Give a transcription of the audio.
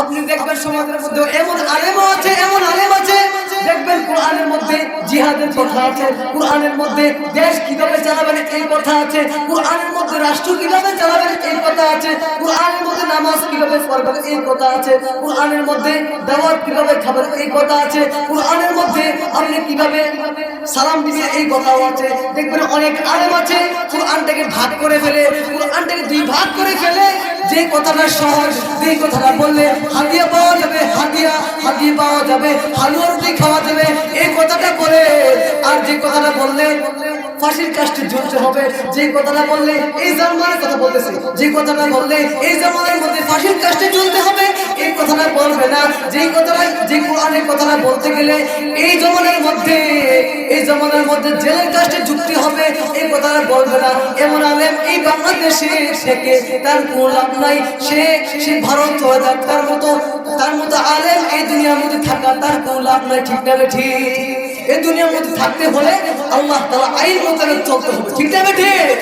আপনি দেখবেন সমাজের মধ্যে এমন আলেম আছে, এমন আলেম আছে, দেখবেন কোরআনের মধ্যে জিহাদের কথা আছে, কোরআনের মধ্যে দেশ কিভাবে চালাবেন এই কথা আছে, কোরআনের মধ্যে রাষ্ট্র কিভাবে চালাবেন এই কথা আছে, কোরআনের মধ্যে নামাজ কিভাবে পড়বেন এই কথা আছে, কোরআনের মধ্যে দাওয়াত কিভাবে খাবেন এই কথা আছে, কোরআনের মধ্যে আপনি কিভাবে সালাম দিবেন এই কথাও আছে। দেখবেন অনেক আলেম আছে কোরআনটাকে ভাগ করে ফেলে, কোরআনটাকে দুই ভাগ করে ফেলে। যে কথাটা সহজ, যে কথাটা বললে হাদিয়া পাওয়া যাবে, হাদিয়া পাওয়া যাবে, হালুয়া রুটি খাওয়া যাবে, এই কথাটা বলে। আর যে কথাটা বললে ফাঁসির কাস্টে ঝুলতে হবে, যে কথাটা বললে এই জামানার কথা বলতেছে, যে কথাটা বললে এই জামানার মধ্যে ফাঁসির কাস্টে ঝুলতে হবে, এই কথাটা বলবে না। যেই কথাটা, যে কোরআনের কথাটা বলতে গেলে এই জামানার মধ্যে জেলের কাস্টে ঝুঁকতে হবে, এই কথাটা বলবে না। এমন আলেম এই বাংলাদেশে থেকে তার কোনো লাভ নাই। সে ভারত চলে যাক, তার মতো আলেম এই দুনিয়ার মধ্যে থাকা তার কোনো লাভ নাই। ঠিক না ঠিক? এই দুনিয়ার মধ্যে থাকতে হলে আল্লাহ তাআলা আইন মোতাবেক চলতে হবে। ঠিক না ঠিক?